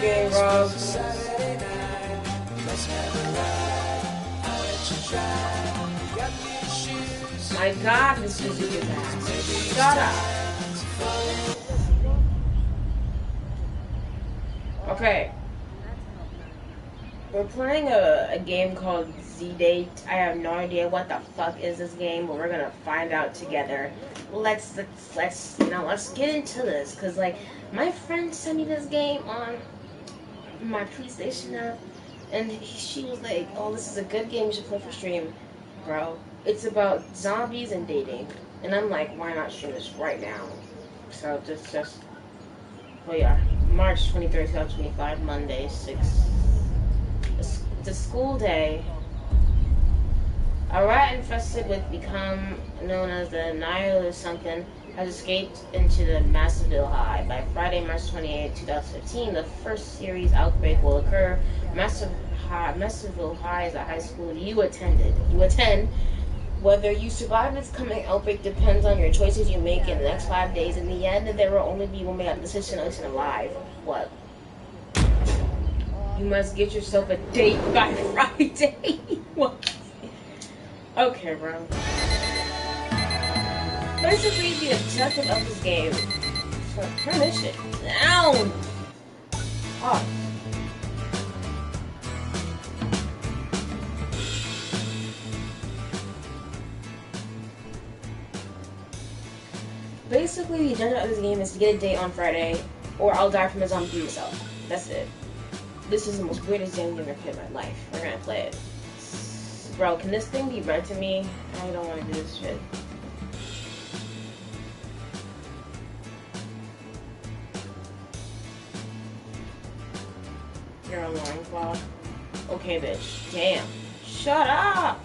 game, Rob. My God, this music is ass. Shut up. Okay. We're playing a game called Z-Date. I have no idea what the fuck is this game, but we're gonna find out together. Let's get into this, cause like my friend sent me this game on my PlayStation app, and she was like, "Oh, this is a good game. You should play for stream, bro. It's about zombies and dating." And I'm like, "Why not stream this right now?" So oh yeah, March 23rd, 2025, Monday, 6. It's a school day. A rat infested with become known as the Nihilist something has escaped into the Massiville High. By Friday, March 28, 2015, the first series outbreak will occur. Massiville High is a high school you attend. Whether you survive this coming outbreak depends on your choices you make in the next 5 days. In the end, there will only be one make a decision to alive. What? You must get yourself a date by Friday. What? Okay, bro. Basically, the objective of this game. So, turn this shit down. Oh. Basically, the agenda of this game is to get a date on Friday, or I'll die from a zombie myself. That's it. This is the most weirdest game I've ever played in my life. We're gonna play it. Bro, can this thing be read to me? I don't want to do this shit. You're a loincloth. Okay, bitch. Damn. Shut up!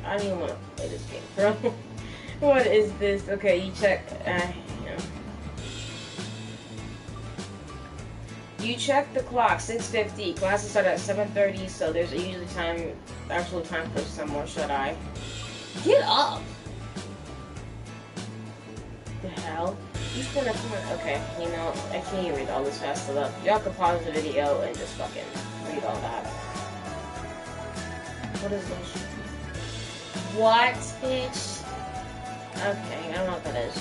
I don't even want to play this game, bro. What is this? Okay, you check. You check the clock, 6:50. Classes start at 7:30, so there's usually actual time for some more shut-eye. Get up! The hell? You spend a comment. Okay, you know, I can't even read all this fast enough. Y'all can pause the video and just fucking read all that. What is this? What, bitch? Okay, I don't know what that is.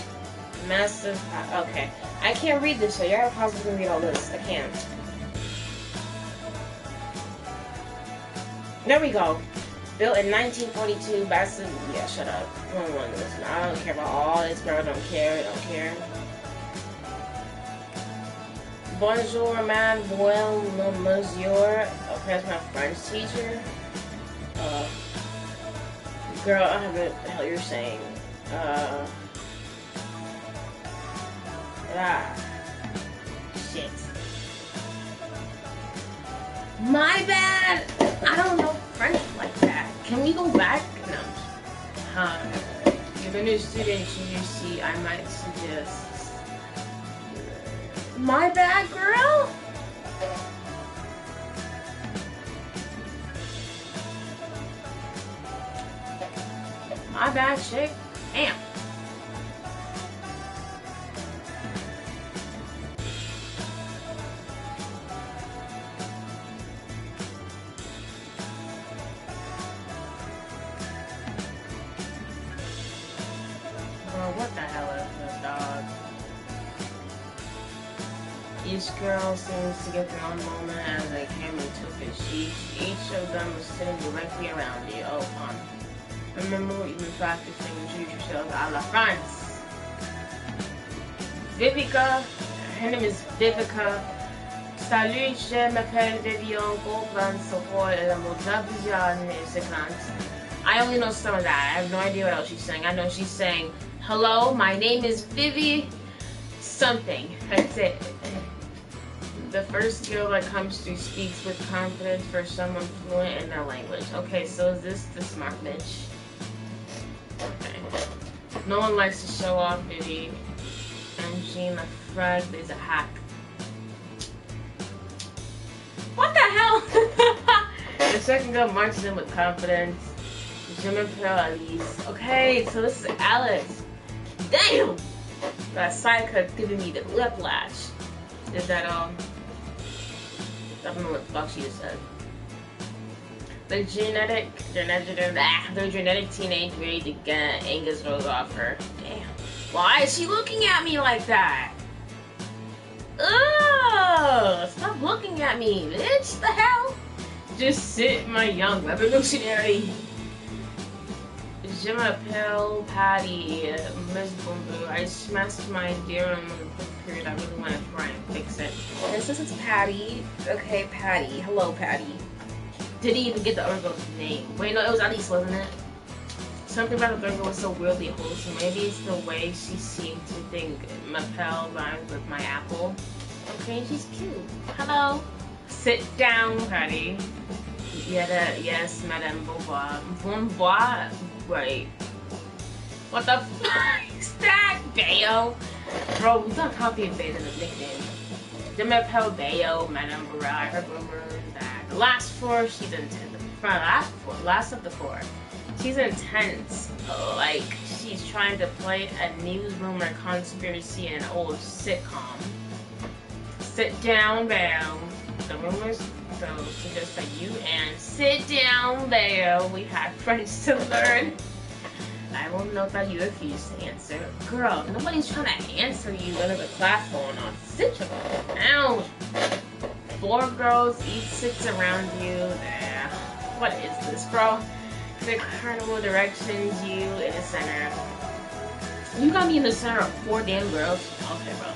Massive. Okay. I can't read this, so you're gonna pause and read all this. I can't. There we go. Built in 1942, massive. Yeah, shut up. I don't want to listen. I don't care about all this, girl. I don't care. Bonjour, mademoiselle, monsieur. Okay, that's my French teacher. Girl, I don't know what the hell you're saying. Shit. My bad! I don't know French like that. Can we go back? No. You're a new student, you see, I might suggest. My bad, girl? My bad, chick. Damn. What the hell is this, dog? Each girl seems to get their own moment as they came and took his sheets. Each of them was sitting directly around you. Oh, remember what you've been practicing and treat yourself a la France. Vivica, her name is Vivica. Salut, je m'appelle Vivian Goldman, Sopor, et la Modabijan I only know some of that. I have no idea what else she's saying. I know she's saying, hello, my name is Vivi something. That's it. The first girl that comes through speaks with confidence for someone fluent in their language. Okay, so is this the smart bitch? Okay. No one likes to show off, Vivi. And Jean Lafrag is a hack. What the hell? The second girl marches in with confidence. Je m'appelle Alice. Okay, so this is Alice. Damn! That psycho giving me the whiplash. Is that I don't know what the fuck she just said. The genetic teenage ready to get Angus Rose off her. Damn. Why is she looking at me like that? Ugh! Stop looking at me, bitch! The hell? Just sit, my young revolutionary. Je m'appelle Patty, Miss Boom Boo. I smashed my theorem in a quick period. I really want to try and fix it. And since it's Patty, okay, Patty. Hello, Patty. Didn't even get the other girl's name. Wait, no, it was Alice, wasn't it? Something about the girl was so weirdly wholesome. Maybe it's the way she seemed to think M'Appelle rhymes with my apple. Okay, she's cute. Hello. Sit down, Patty. Yes, Madame Beauvoir. Beauvoir? Wait. What the fuck is that, Bayo? Bro, we got copy and paste in the nickname. Je m'appelle Bayo, Madame Beauvoir. I heard rumors that the last four, she's intense. Last of the four. She's intense. Like, she's trying to play a news rumor conspiracy in an old sitcom. Sit down, Bayo. The rumors suggest that you and sit down, Bayo. We had French to learn. I won't know that you refuse to answer. Girl, nobody's trying to answer you under the class going on. Sit down. 4 girls, each sits around you. What is this, bro? The carnival directions you in the center. You got me in the center of 4 damn girls? Okay, bro.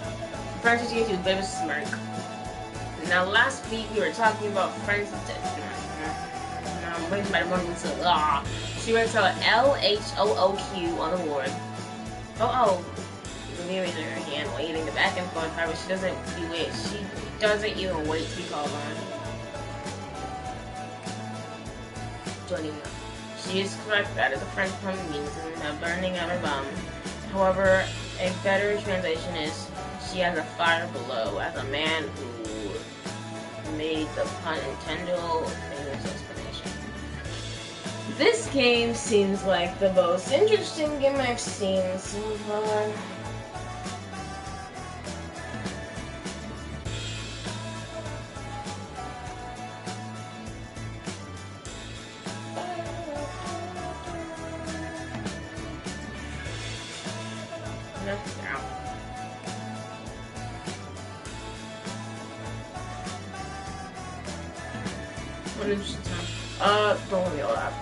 Francis gave you a bit of a smirk. Now, last week we were talking about Francis. I'm waiting by the moment to She went to LHOOQ on the board. Mary's in her hand waiting the back and forth, but she doesn't even wait to be called on. Joining them. She is correct, that is a French pun means a burning of her bum. However, a better translation is she has a fire below, as a man who made the pun intentional famous explanation. This game seems like the most interesting game I've seen so far. What an interesting time. Don't worry about that.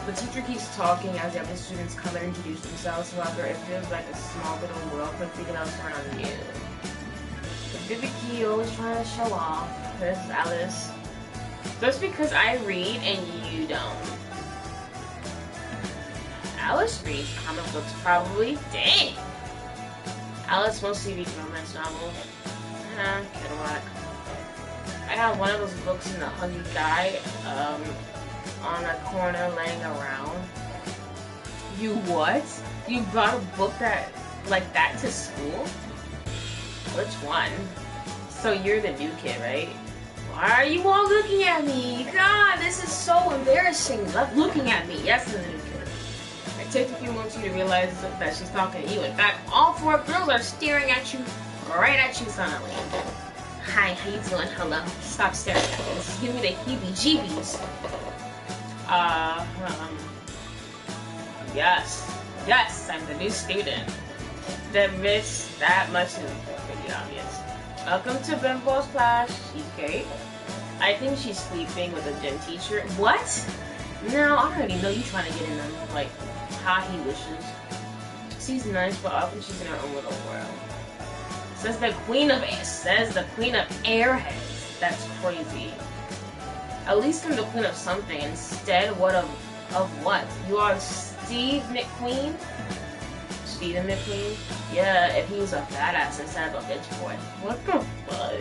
The teacher keeps talking as the other students come and introduce themselves. However, it feels like a small bit of a world quickly gonna turn on you. Vivicky always trying to show off. This is Alice. Just because I read and you don't. Alice reads comic books probably. Dang! Alice mostly reads romance novels. Kid whack. I got one of those books in the Huggy Guy, on a corner laying around. You what? You brought a book like that to school? Which one? So you're the new kid, right? Why are you all looking at me? God, this is so embarrassing. Stop looking at me. Yes, the new kid. It takes a few moments for you to realize that she's talking to you. In fact, all 4 girls are staring at you, right at you silently. Hi, how you doing? Hello. Stop staring at me. This is giving me the heebie-jeebies. Yes, I'm the new student. That much is pretty obvious. Welcome to Bimbo's class. She's great. I think she's sleeping with a gym teacher. What? No, I already know you trying to get in them, like, high wishes. She's nice, but often she's in her own little world. Says the Queen of Airheads. That's crazy. At least I'm the queen of something. Instead, of what? You are Steve McQueen? Steven McQueen? Yeah, if he was a badass instead of a bitch boy. What the fuck?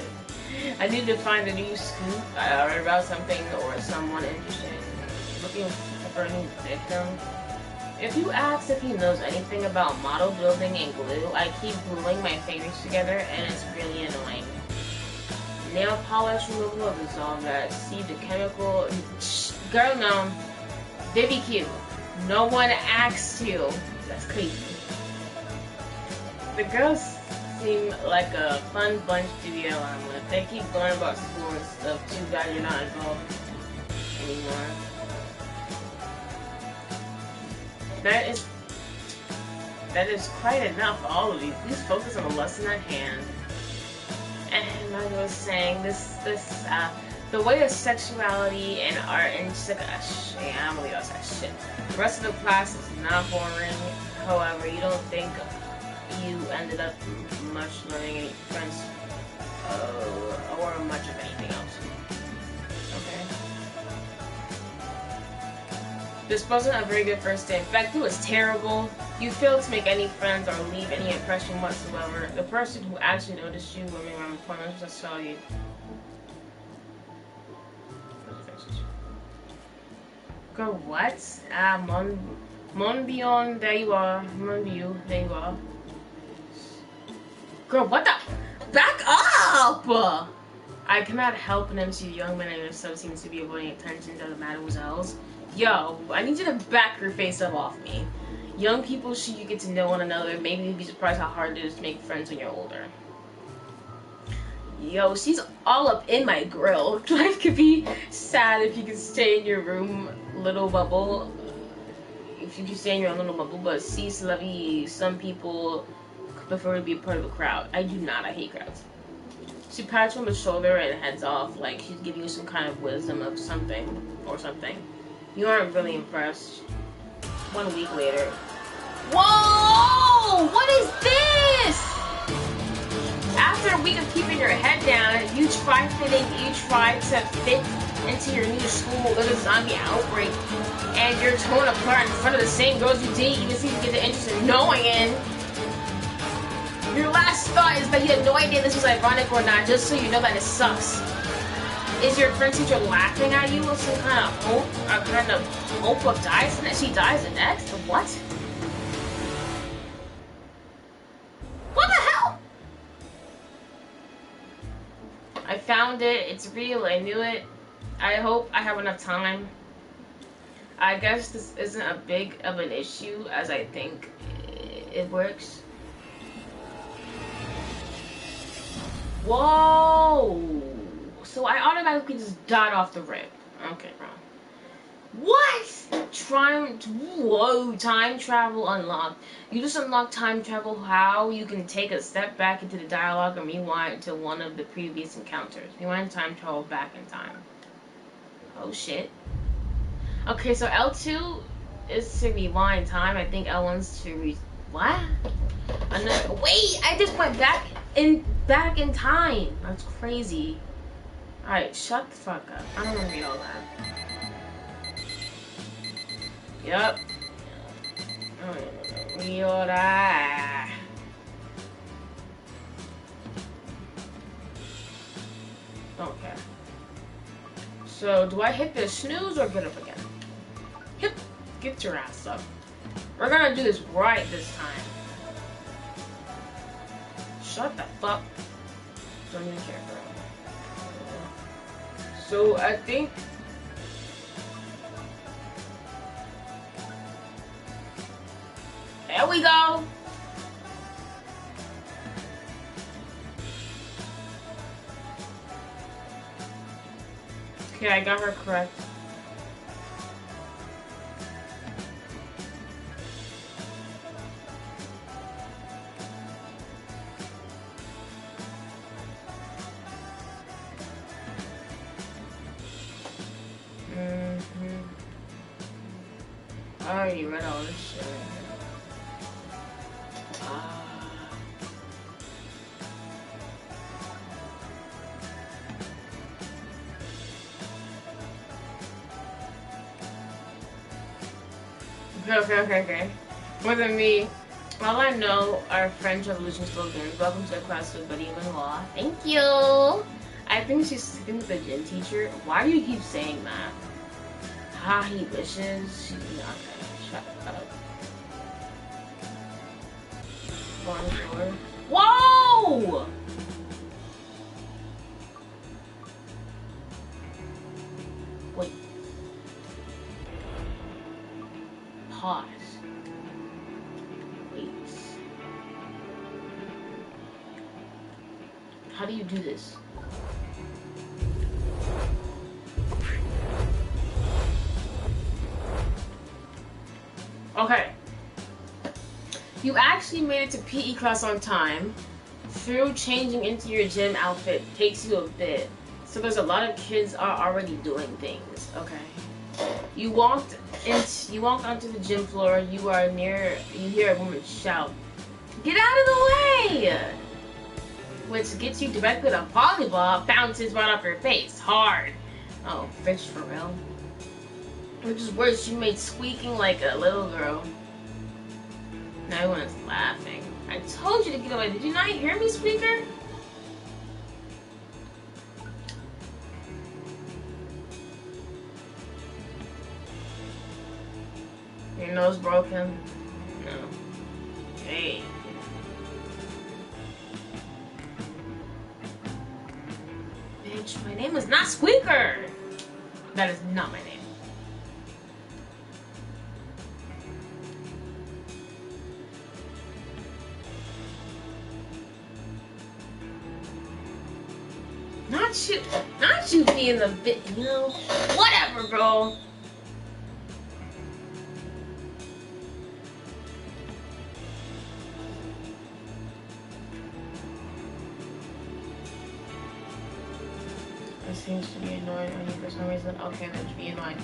I need to find a new scoop. I read about something or someone interesting. Looking for a new victim. If you ask if he knows anything about model building and glue, I keep gluing my fingers together and it's really annoying. Nail polish removal will dissolve that. See the chemical. Girl, no. BBQ. No one asked you. That's crazy. The girl seem like a fun bunch to be around with. They keep going about school and stuff. Too bad you're not involved anymore. That is quite enough for all of you. Please focus on the lesson at hand. And like I was saying, the way of sexuality and art and shit, I don't believe I said shit. The rest of the class is not boring. However, you don't think you ended up much learning any friends or much of anything else. Okay. This wasn't a very good first day. In fact, it was terrible. You failed to make any friends or leave any impression whatsoever. The person who actually noticed you when we were on appointments just saw you. Girl, what? Monbion, there you are. Monbion, there you are. Girl, what the? Back up! I cannot help but notice you young men and yourself seem to be avoiding attention to the mademoiselles. Yo, I need you to back your face up off me. Young people should you get to know one another. Maybe you'd be surprised how hard it is to make friends when you're older. Yo, she's all up in my grill. Life could be sad if you could stay in your room, little bubble. If you could stay in your own little bubble, but cease lovey. Some people prefer to be a part of a crowd. I do not. I hate crowds. She pats you on the shoulder and heads off like she's giving you some kind of wisdom of something or something. You aren't really impressed. 1 week later. Whoa! What is this? After a week of keeping your head down, you try to fit into your new school with a zombie outbreak, and you're torn apart in front of the same girls you didn't even seem to get the interest in knowing in. Your last thought is that you had no idea this was ironic or not, just so you know that it sucks. Is your friend teacher laughing at you with some kind of hope of dies and that she dies the next? What? What the hell? I found it. It's real. I knew it. I hope I have enough time. I guess this isn't a big of an issue as I think it works. Whoa! So I automatically just died off the rip. Okay, bro. What? Time travel unlocked. You just unlock time travel. How? You can take a step back into the dialogue and rewind to one of the previous encounters. Rewind time travel back in time. Oh shit. Okay, so L2 is to rewind time. I think L1's to what? Wait, I just went back in time. That's crazy. Alright, shut the fuck up. I don't want to read all that. Yup. Read all that. Don't care. So, do I hit the snooze or get up again? Get your ass up. We're gonna do this right this time. Shut the fuck. Don't even care, bro. So I think there we go. Okay, I got her correct. I already read all this shit. Okay. More than me. All I know are French Revolution slogans. Welcome to the class with Buddy Benoit. Thank you. I think she's sticking with the gym teacher. Why do you keep saying that? Ha, he wishes. She's not gonna shut up. Bonjour. Whoa! Wait. Pause. Wait. do you do this? Okay. You actually made it to PE class on time. Through changing into your gym outfit takes you a bit. So there's a lot of kids are already doing things. Okay. You walked onto the gym floor. You hear a woman shout, "Get out of the way!" Which gets you directly to volleyball, bounces right off your face, hard. Oh, bitch, for real. Which is worse, you made squeaking like a little girl. Now everyone's laughing. I told you to get away. Did you not hear me, squeaker? Your nose broken? No. Hey. Bitch, my name is not Squeaker! That is not my name. Not you being the bit, you know? Whatever, bro. It seems to be annoying on you for some reason. Okay, let's be annoying.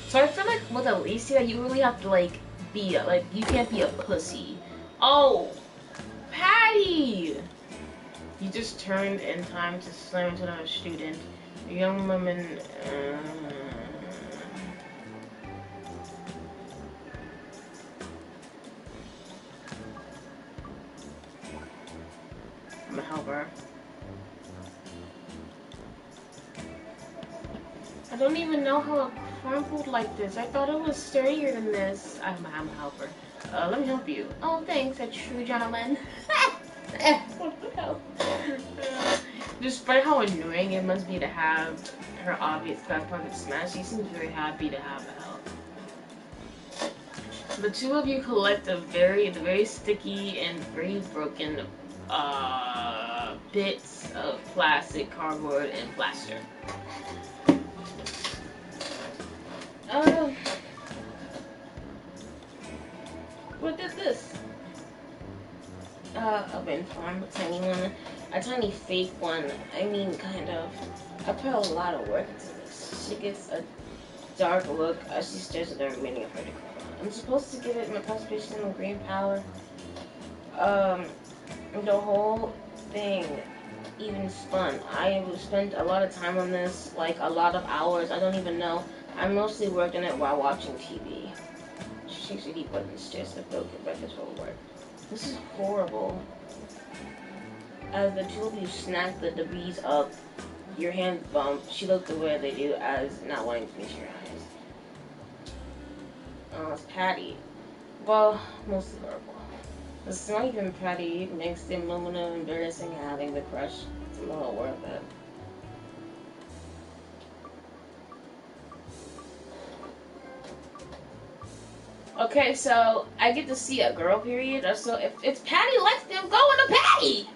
So I feel like with Alicia, you really have to like be like you can't be a pussy. Oh, Patty! You just turned in time to slam into another student. A young woman. I'm gonna help her. I don't even know how it crumpled like this. I thought it was sturdier than this. I'm a helper. Let me help you. Oh, thanks, a true gentleman. What the hell? Despite how annoying it must be to have her obvious class project smash, she seems very happy to have help. The two of you collect the very sticky and very broken bits of plastic, cardboard, and plaster. What is this? A wind farm, a tiny one, a tiny fake one. I mean, kind of. I put a lot of work into this. She gets a dark look as she stares at the remaining of her decor. I'm supposed to give it my participation in green power. The whole thing even spun. I spent a lot of time on this, like a lot of hours. I don't even know. I mostly worked on it while watching TV. She takes a deep breath and stares at the broken records will work. This is horrible. As the two of you snap the debris up, your hands bump. She looked away they do as not wanting to meet your eyes. Oh, it's Patty. Well, mostly horrible. It's not even Patty. It makes the moment of embarrassing having the crush. It's a little worth it. Okay, so I get to see a girl period. So if it's Patty likes them, go into Patty!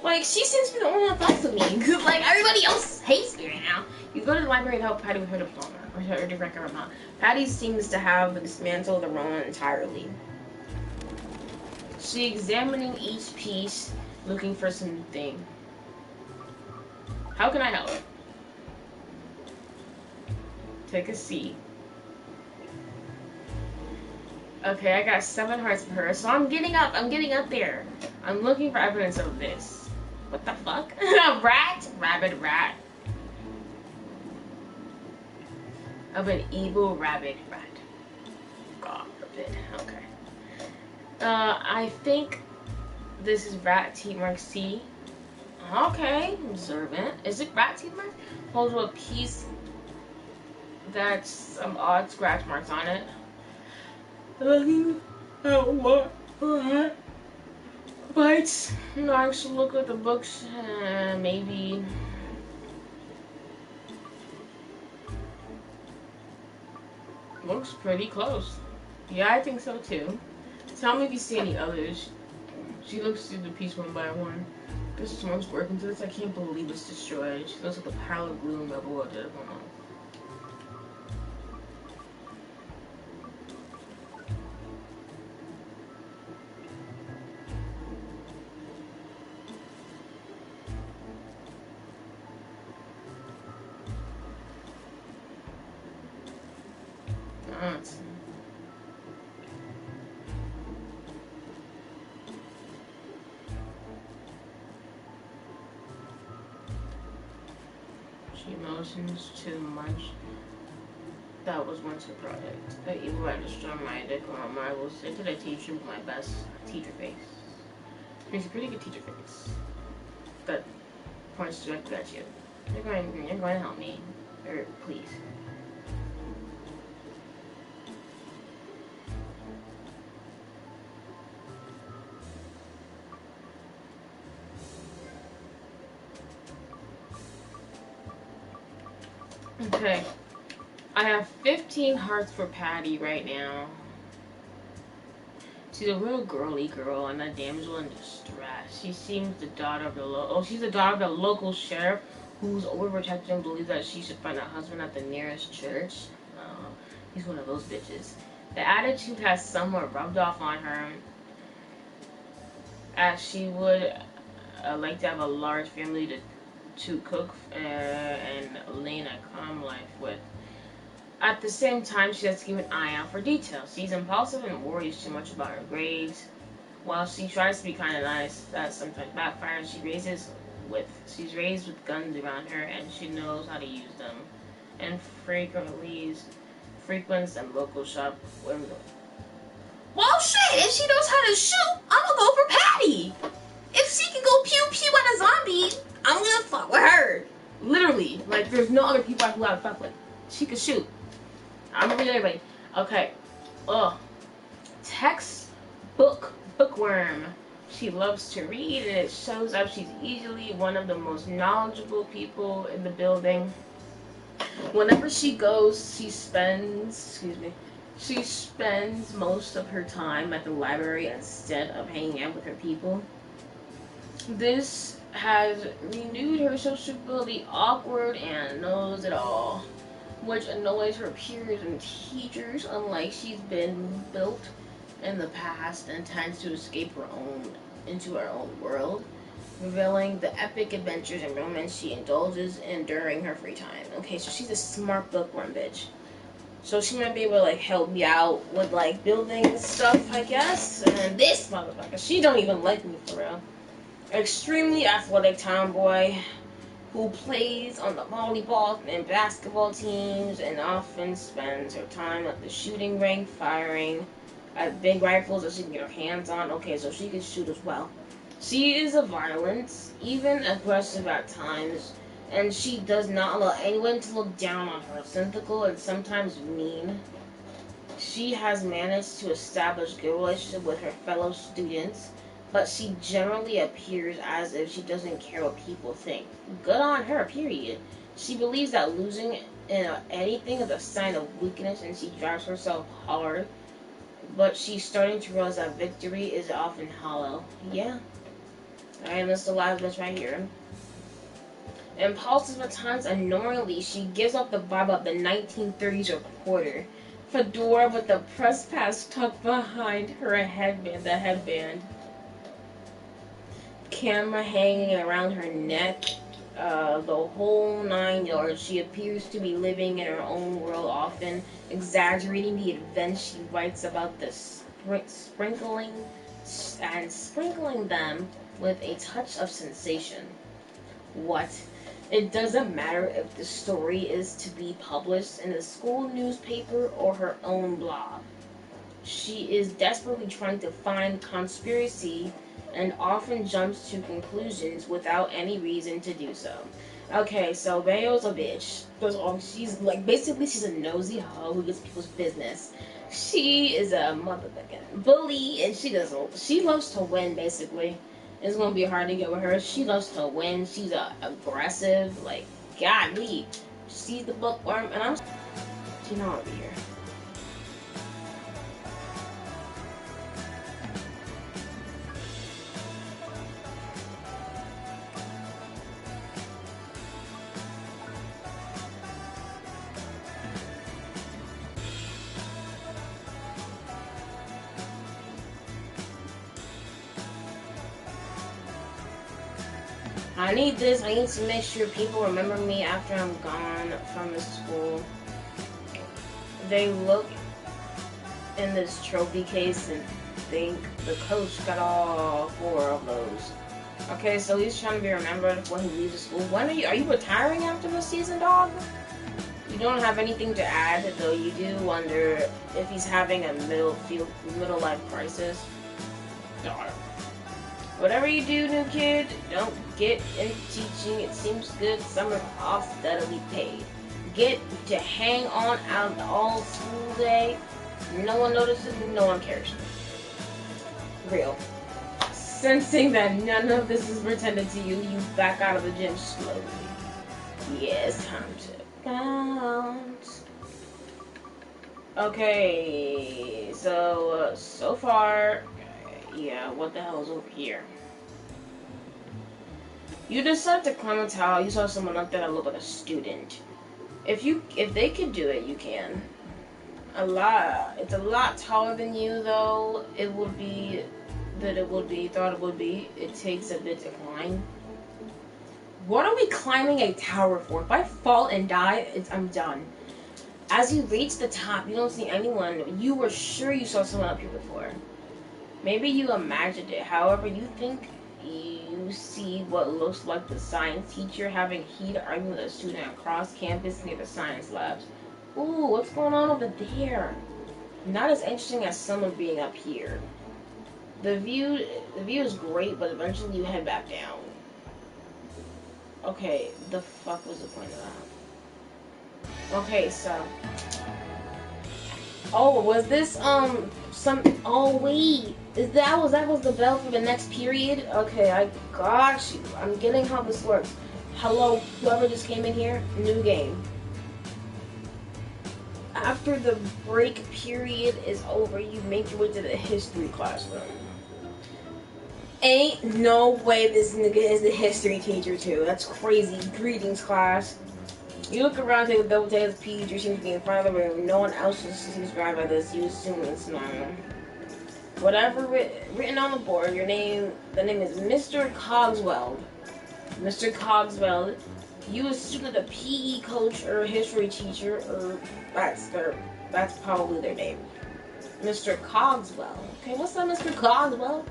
Like, she seems to be the only one that fucks with me. Because, like, everybody else hates me right now. You go to the library and help Patty with her diploma. Or her different grandma. Patty seems to have dismantled the Rona entirely. She examining each piece, looking for something. How can I help? Take a seat. Okay, I got 7 hearts for her, so I'm getting up there. I'm looking for evidence of this. What the fuck? Rat? Rabid rat. Of an evil rabid rat. God forbid. Okay. I think this is rat teeth mark C. Okay, observant. Is it rat teeth mark? Holds a piece that's some odd scratch marks on it. Looking at what rat bites. No, I should look at the books. Maybe. Looks pretty close. Yeah, I think so too. Tell me if you see any others. She looks through the piece one by one. This one's working through this. I can't believe it's destroyed. She looks like a pile of glue in the water. I don't know. Nonsense. She motions too much. That was once a product. The evil I destroyed my dick on my will say to the teacher with my best teacher face. She's a pretty good teacher face. That points directly at you. You're going to help me. Or please. Okay. I have 15 hearts for Patty right now. She's a real girly girl and a damsel in distress. She seems the daughter of the she's the daughter of the local sheriff who's overprotective and believes that she should find a husband at the nearest church. He's one of those bitches. The attitude has somewhat rubbed off on her, as she would like to have a large family to cook and lead a calm life with. At the same time, she has to keep an eye out for details. She's impulsive and worries too much about her grades. While she tries to be kind of nice, that sometimes backfires. She's raised with guns around her, and she knows how to use them. And frequents a local shop where. Well, shit! If she knows how to shoot, I'm gonna go for Patty. If she can go pew pew at a zombie, I'm gonna fuck with her. Literally, like there's no other people I can let fuck with. She can shoot. I'm gonna read everybody. Okay. Textbook bookworm. She loves to read and it shows up. She's easily one of the most knowledgeable people in the building. Whenever she goes, she spends most of her time at the library instead of hanging out with her people. This has renewed her sociability awkward and knows it all, which annoys her peers and teachers, unlike she's been built in the past and tends to escape into her own world, revealing the epic adventures and romance she indulges in during her free time. Okay, so she's a smart bookworm bitch. So she might be able to like help me out with like building stuff, I guess. And this motherfucker, she don't even like me for real. Extremely athletic tomboy who plays on the volleyball and basketball teams and often spends her time at the shooting range firing at big rifles that she can get her hands on. Okay, so she can shoot as well. She is a violent, even aggressive at times, and she does not allow anyone to look down on her. Cynical and sometimes mean. She has managed to establish good relationship with her fellow students, but she generally appears as if she doesn't care what people think. Good on her, period. She believes that losing in anything is a sign of weakness and she drives herself hard, but she's starting to realize that victory is often hollow. Yeah. Alright, that's the last bitch right here. Impulsive at times, annoyingly, she gives off the vibe of the 1930s reporter. Fedora with the press pass tucked behind her headband. Camera hanging around her neck, the whole 9 yards. She appears to be living in her own world, often exaggerating the events she writes about, the sprinkling them with a touch of sensation. What? It doesn't matter if the story is to be published in a school newspaper or her own blog. She is desperately trying to find conspiracy and often jumps to conclusions without any reason to do so. Okay, so Bayo's a bitch. She's like, basically she's a nosy hoe who gets people's business. She is a motherfucking bully and she loves to win, basically. It's gonna be hard to get with her. She loves to win. She's aggressive, like, godly. She's the bookworm and I'm over here. I need this. I need to make sure people remember me after I'm gone from the school. They look in this trophy case and think the coach got all 4 of those. Okay, so he's trying to be remembered when he leaves the school. When are you retiring after the season, dog? You don't have anything to add, though you do wonder if he's having a middle life crisis. Darn. Whatever you do, new kid, don't get into teaching. It seems good. Summer off steadily paid. Get to hang on out all school day. No one notices, no one cares. Real. Sensing that none of this is pretended to you, you back out of the gym slowly. Yeah, it's time to count. Okay, so far, yeah, what the hell is over here? You decide to climb a tower. You saw someone up there that looked like a student. If they could do it, you can. It's a lot taller than you, though. It takes a bit to climb. What are we climbing a tower for? If I fall and die, I'm done. As you reach the top, you don't see anyone. You were sure you saw someone up here before. Maybe you imagined it. However, you think you see what looks like the science teacher having heated argument with a student across campus near the science labs. Ooh, what's going on over there? Not as interesting as someone being up here. The view is great, but eventually you head back down. Okay, the fuck was the point of that? Okay, so. Oh, was this oh wait. That was the bell for the next period? Okay, I got you. I'm getting how this works. Hello, whoever just came in here, new game. After the break period is over, you make your way to the history classroom. Ain't no way this nigga is the history teacher too. That's crazy. Greetings, class. You look around, take a double take as PE teacher seems to be in front of the room. No one else seems surprised by this. You assume it's normal. Whatever written on the board, the name is Mr. Cogswell. Mr. Cogswell. You assume that a PE coach or a history teacher, or that's probably their name. Mr. Cogswell. Okay, what's up, Mr. Cogswell?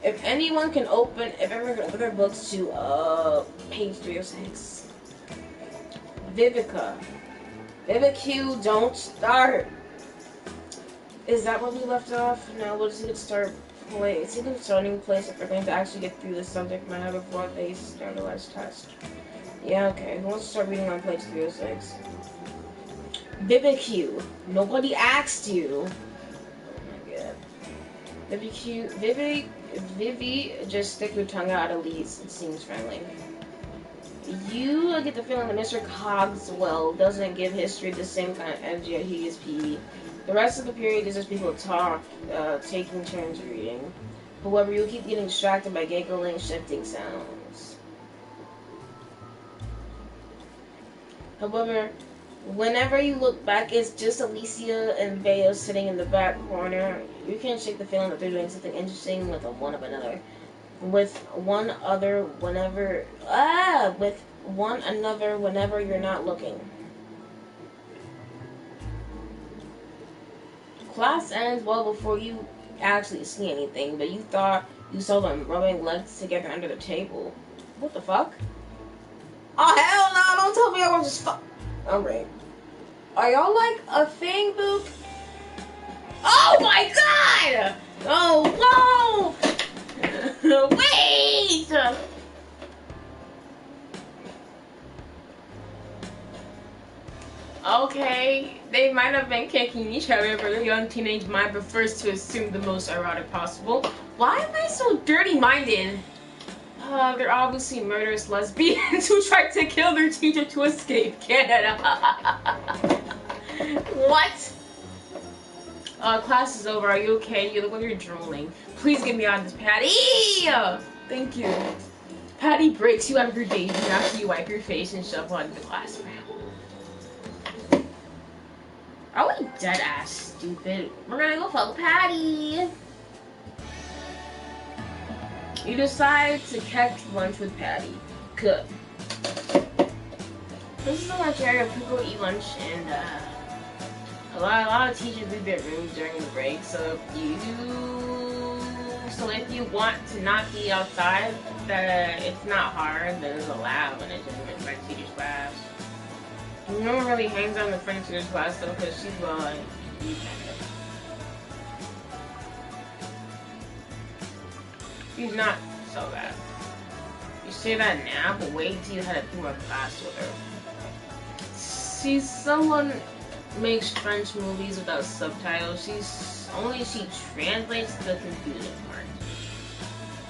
If everyone can open their books to page 306. Vivica. Vivica, don't start. Is that where we left off? No, we'll just get started. It's a good starting place if we're going to actually get through the subject matter before they start the last test. Yeah, okay. Who wants to start reading on page 306? Vivica. Nobody asked you. Oh my god. Vivi, just stick your tongue out at least. It seems friendly. You get the feeling that Mr. Cogswell doesn't give history the same kind of energy that he gives PE. The rest of the period is just people talk, taking turns reading. However, you keep getting distracted by giggling, shifting sounds. However, whenever you look back, it's just Alicia and Veo sitting in the back corner. You can't shake the feeling that they're doing something interesting with one another. With one another whenever you're not looking. Class ends well before you actually see anything, but you thought you saw them rubbing legs together under the table. What the fuck? Oh hell no! Don't tell me I was just fuck. Alright. Are y'all like a thing, Boop? Oh my god! Oh no! Wait! Okay, they might have been kicking each other, but your young teenage mind prefers to assume the most erotic possible. Why am I so dirty-minded? They're obviously murderous lesbians who tried to kill their teacher to escape Canada. What? Class is over. Are you okay? You look like you're drooling. Please get me out of this, Patty! Thank you. Patty breaks you out of your daydream after you wipe your face and shuffle out of the classroom. Are we dead ass stupid? We're gonna go follow Patty. You decide to catch lunch with Patty. Good. This is a lunch area. People eat lunch, and a lot of teachers leave their rooms during the break. So if you want to not be outside, it's not hard. There's a lab, and it's just in French teacher's class. No one really hangs out in the French teacher's class though, because she's well, she's not so bad. You say that now, but wait till you had a 2-hour class with her. She's someone makes French movies without subtitles. She translates the confusing part.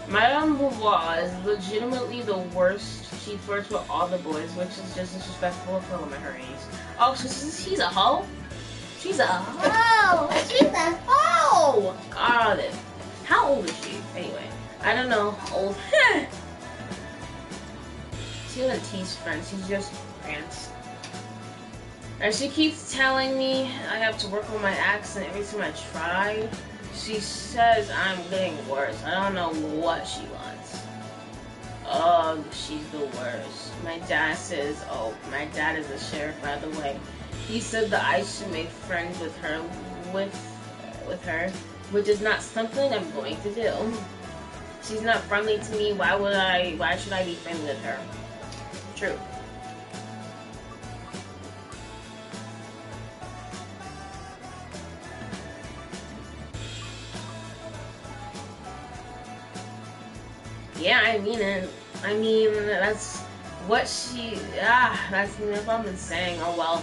Madame Beauvoir is legitimately the worst. She flirts with all the boys, which is just disrespectful for a woman her age. Oh, so she's a hoe? She's a hoe! She's a hoe! God, how old is she? Anyway, I don't know how old. She doesn't teach French, she's just rants. And she keeps telling me I have to work on my accent every time I try. She says I'm getting worse. I don't know what she wants. Oh, she's the worst. My dad says, oh, my dad is a sheriff, by the way. He said that I should make friends with her, which is not something I'm going to do. She's not friendly to me. Why should I be friendly with her? True. Yeah, I mean it. I mean, that's what that's what I've been saying. Oh well,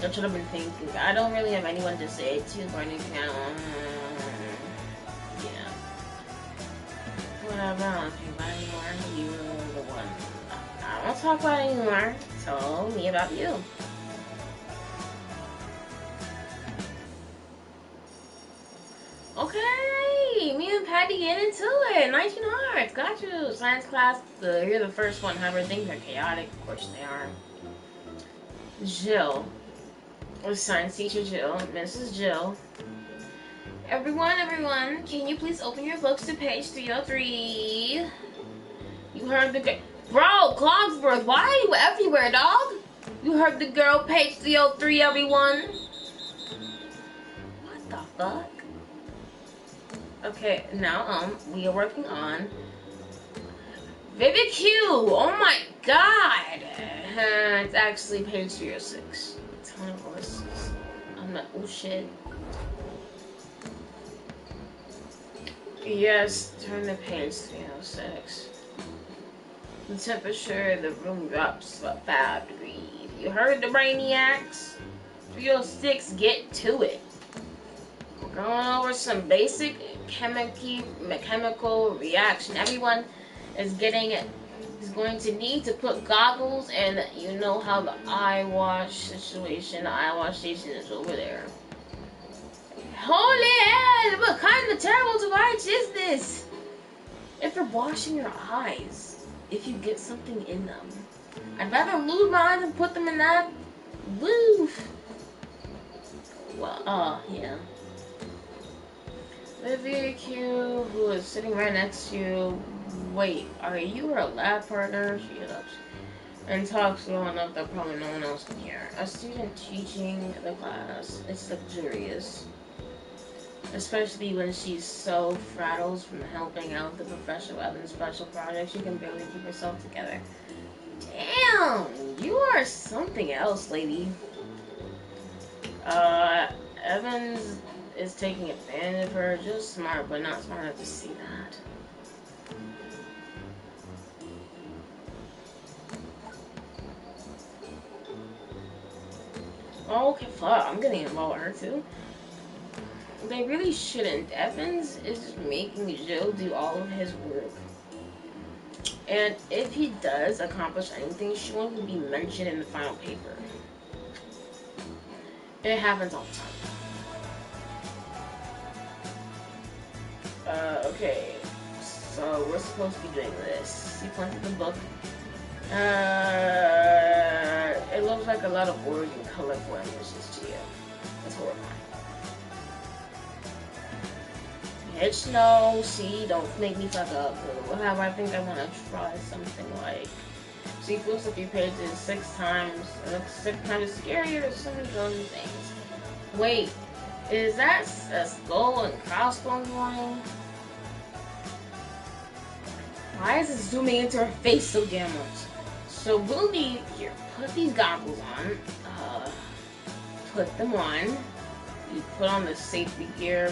that's what I've been thinking. I don't really have anyone to say it to or anything. Yeah. Whatever, I don't think about it anymore. You were the one. I don't talk about it anymore. Tell me about you. Okay, me and Patty get into it. 19 hearts, got you. Science class, you're the first one. However, things are chaotic. Of course they are. Jill. Science teacher Jill. Mrs. Jill. Everyone, can you please open your books to page 303? You heard the girl. Bro, Clogsworth, why are you everywhere, dog? You heard the girl, page 303, everyone. What the fuck? Okay, now, we are working on Vivid Q. Oh my god! It's actually page 306. I'm not, oh shit. Yes, turn to page 306. The temperature in the room drops to 5 degrees. You heard the brainiacs? 306, get to it. We're going over some basic chemical reaction. Everyone is going to need to put goggles, and you know how the eye wash station is over there. Holy hell, what kind of terrible device is this? If you're washing your eyes, if you get something in them, I'd rather lose my eyes and put them in that. Woo! Well, yeah. Olivia Q, who is sitting right next to you. Wait, are you her lab partner? She gets up and talks low enough that probably no one else can hear. A student teaching the class. It's luxurious. Especially when she's so frazzled from helping out the professor in special projects, she can barely keep herself together. Damn, you are something else, lady. Evans is taking advantage of her. Just smart, but not smart enough to see that. Okay, fuck, I'm getting involved with her too. They really shouldn't. Evans is making Joe do all of his work. And if he does accomplish anything, she won't even be mentioned in the final paper. It happens all the time. Okay. So we're supposed to be doing this. You pointed the book. It looks like a lot of words and colorful images to you. That's horrifying. Bitch, no. See, don't make me fuck up. Whatever, I think I want to try something like... She flips a few pages 6 times. 6 times is scarier. So many those things. Wait, is that a skull and crossbones one? Why is it zooming into her face so damn much? So we'll need here. Put these goggles on. Put them on. You put on the safety gear.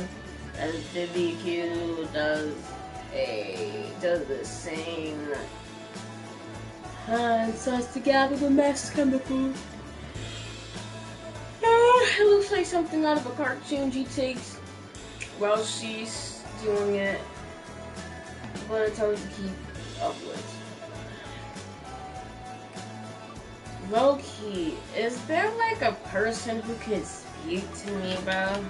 As BBQ does the same. And starts to gather the mess chemical. It looks like something out of a cartoon she takes while she's doing it. But it's hard to keep up with. Low-key, is there like a person who can speak to me, bro?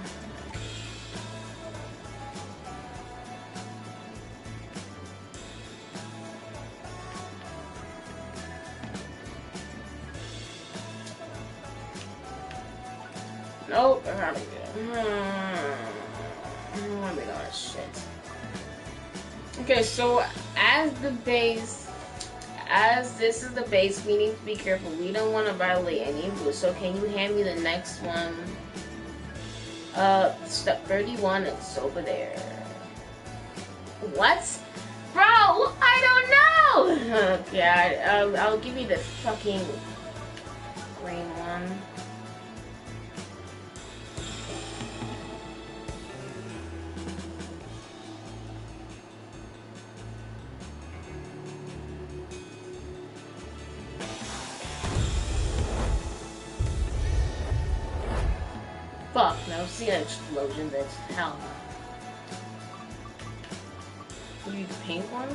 Nope, I gotta go. Let me know that shit. Okay, so as this is the base, we need to be careful. We don't want to violate any rules. So can you hand me the next one? Step 31, it's over there. What? Bro, I don't know! Okay, I'll give you the fucking green one. Fuck, no, see an explosion, that's hell no. You use the pink one?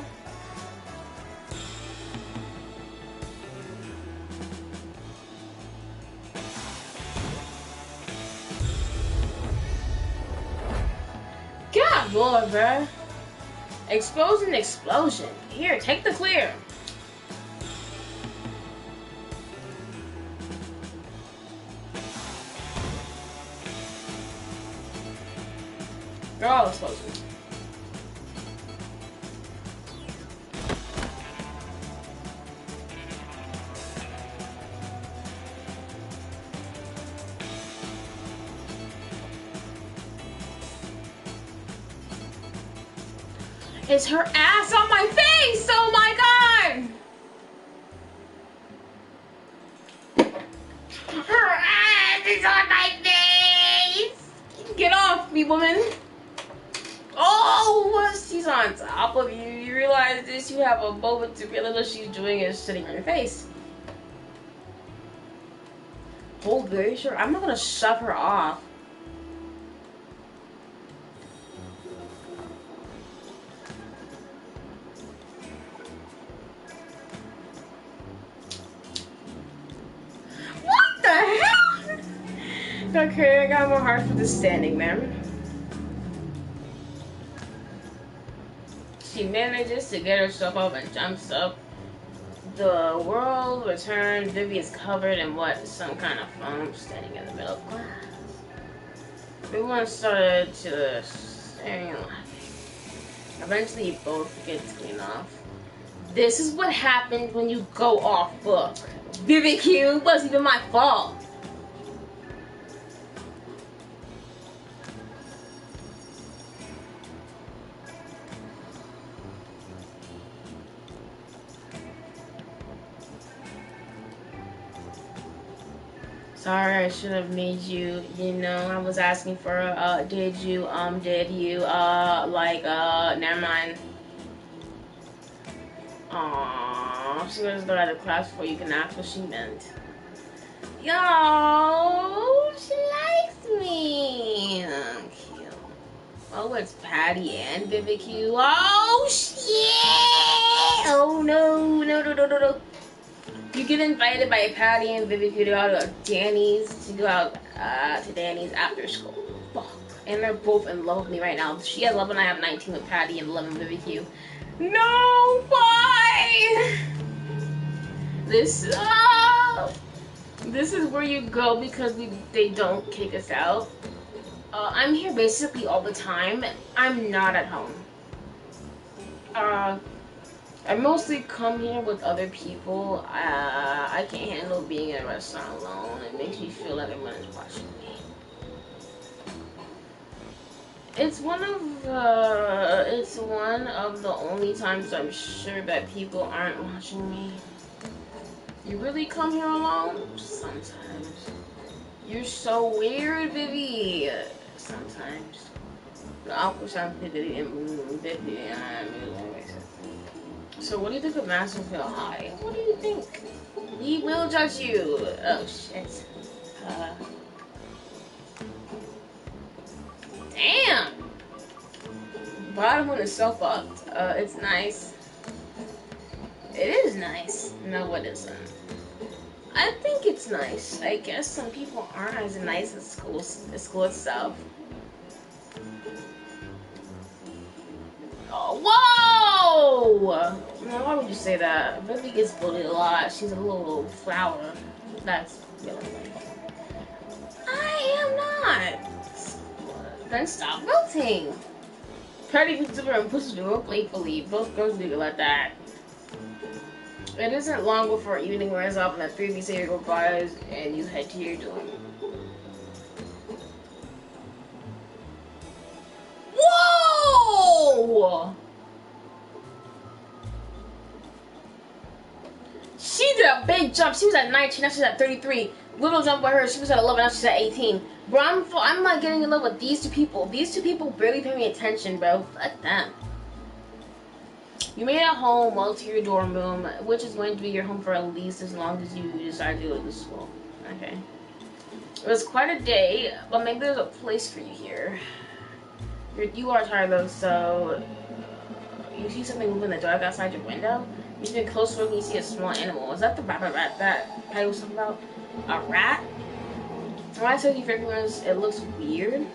God, Lord, bruh. Explosion. Here, take the clear. They're all explosive. It's her ass on my face! Oh my god! Her ass is on my face! Get off me, woman! Oh, she's on top of you. You realize this? You have a moment to realize what she's doing is sitting on your face. Hold very sure. I'm not gonna shove her off. What the hell? Okay, I got more heart for this standing, man. She manages to get herself up and jumps up. The world returns. Vivi is covered in what? Some kind of foam, standing in the middle of glass. Everyone started to staring at laughing. Eventually, you both get to clean off. This is what happens when you go off book. BBQ, it wasn't even my fault. Sorry, I should have made you, you know, I was asking for, did you, never mind. Aww, she was going to class before you can ask what she meant. Yo, she likes me. I'm cute. Oh, it's Patty and BBQ. Oh, shit! Oh, no. You get invited by Patty and BBQ to go to Danny's, to Danny's after school. Fuck. And they're both in love with me right now. She has 11, I have 19 with Patty and 11 with BBQ. No, why? This is where you go because they don't kick us out. I'm here basically all the time. I'm not at home. I mostly come here with other people. I can't handle being in a restaurant alone. It makes me feel like everyone is watching me. It's one of the only times I'm sure that people aren't watching me. You really come here alone? Sometimes. You're so weird, Vivi. Sometimes. The awkward sound, Vivi. So what do you think of Masterfield High? What do you think? We will judge you. Oh shit. Damn. Bottom one is so fucked. It's nice. It is nice. No, it isn't. I think it's nice. I guess some people aren't as nice as school itself. Oh, whoa! Now, why would you say that? Vivi gets bullied a lot. She's a little flower. That's really nice. I am not. Then stop voting. Petty VTuber and Pussy Duo playfully. Both girls leave it like that. It isn't long before evening wears off and the 3D series go by and you head to your dorm. Whoa! She did a big jump. She was at 19, now she's at 33. Little jump by her, she was at 11, now she's at 18. Bro, I'm not getting in love with these two people. These two people barely pay me attention, bro. Fuck them. You made it home well to your dorm room, which is going to be your home for at least as long as you decide to go to school. Okay. It was quite a day, but maybe there's a place for you here. You are tired though, so you see something moving in the dark outside your window. You get close to it and you see a small animal. Is that the rabbit rat that Patty was talking about? A rat? When I tell you frequency, it looks weird.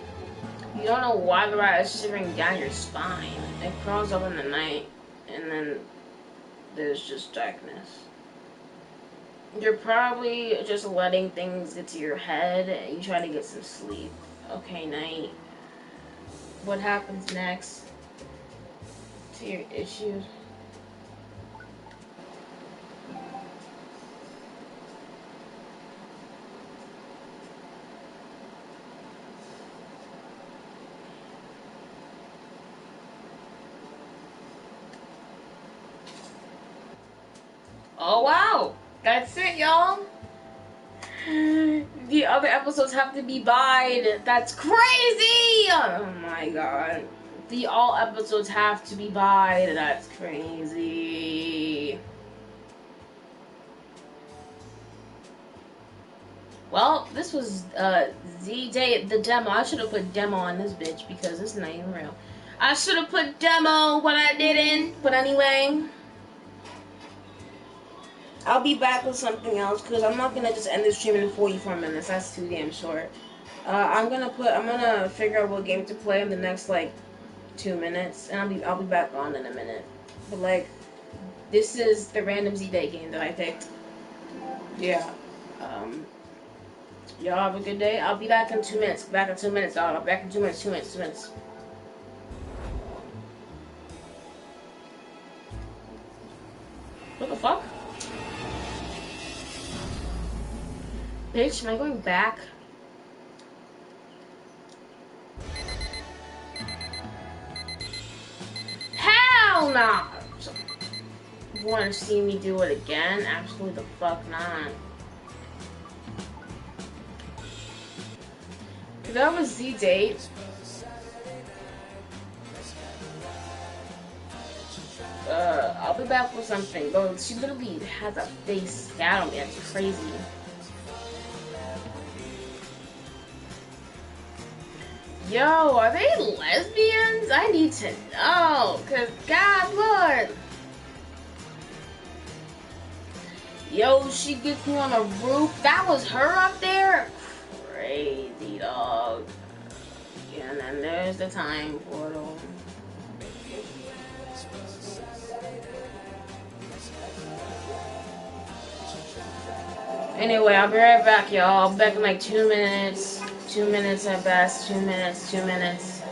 You don't know why the rat is shivering down your spine. It crawls up in the night, and then there's just darkness. You're probably just letting things get to your head, and you try to get some sleep. Okay, night. What happens next to your issues? Oh wow, that's it, y'all. The other episodes have to be buyed. That's crazy. Oh my god. The all episodes have to be buyed. That's crazy. Well, this was Z-Day, the demo. I should have put demo on this bitch because it's not even real. I should have put demo, but I didn't. But anyway, I'll be back with something else because I'm not gonna just end this stream in 44 minutes. That's too damn short. I'm gonna figure out what game to play in the next like 2 minutes, and I'll be back on in a minute. But like, this is the random Z-Day game that I picked. Yeah. Y'all have a good day. I'll be back in 2 minutes. Back in 2 minutes, dog. I'll be back in 2 minutes. 2 minutes. 2 minutes. What the fuck? Bitch, am I going back? Hell no! You want to see me do it again? Absolutely the fuck not. That was Z-Date. I'll be back with something. Bro, she literally has a face scat on me. That's crazy. Yo, are they lesbians? I need to know. Cause God, look. Yo, she gets me on a roof. That was her up there? Crazy, dog. Yeah, and then there's the time portal. Anyway, I'll be right back, y'all. Back in like 2 minutes. 2 minutes at best. 2 minutes. 2 minutes.